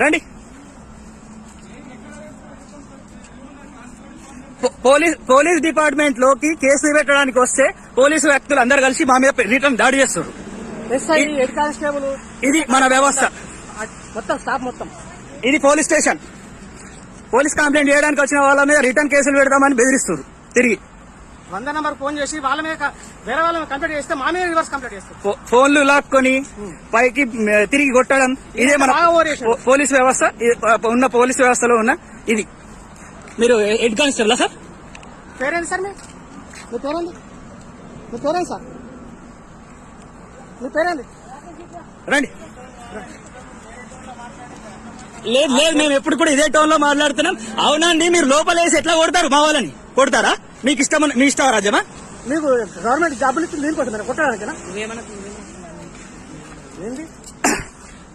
రండి. Police department లోకి కేసులు పెట్టడానికి వస్తే పోలీసు వ్యక్తులు అందరు కలిసి మా మీద రిటర్న్ దాడి చేస్తారు. హెడ్ కానిస్టేబుల్ ఇది మన వ్యవస్థ మొత్తం స్టాఫ్ మొత్తం. ఇది పోలీస్ స్టేషన్. పోలీస్ కంప్లైంట్ చేయడానికి వచ్చిన వాళ్ళ మీద రిటర్న్ కేసులు పెడతామని బెదిరిస్తారు. తిరిగి 100 నంబర్ ఫోన్ చేసి వాళ్ళ మీద వేరే వాళ్ళ మీద కంప్లైంట్ చేస్తే మా మీద రివర్స్ కంప్లైంట్ చేస్తారు. ఫోన్లు లాక్కొని పైకి తిరిగి కొట్టడం ఇదే మన పోలీస్ వ్యవస్థ. ఉన్న పోలీస్ వ్యవస్థలో ఉన్న ఇది. మీరు హెడ్ కానిస్టేబుల్ సార్? పేరేంటి సార్? మీ పేరేంటి? మీ పేరేంటి సార్? మీ పేరేంటి? రండి. లేదు లేదు, మేము ఎప్పుడు కూడా ఇదే టోన్ లో మాట్లాడుతున్నాం. అవునండి, మీరు లోపలేసి ఎట్లా కొడతారు? మా వాళ్ళని కొడతారా? మీకు ఇష్టం, మీ ఇష్టం రాజ్యమా? మీకు గవర్నమెంట్ జాబులు ఇచ్చింది దీనికోసం కొట్టడానికేనా? ఏంటి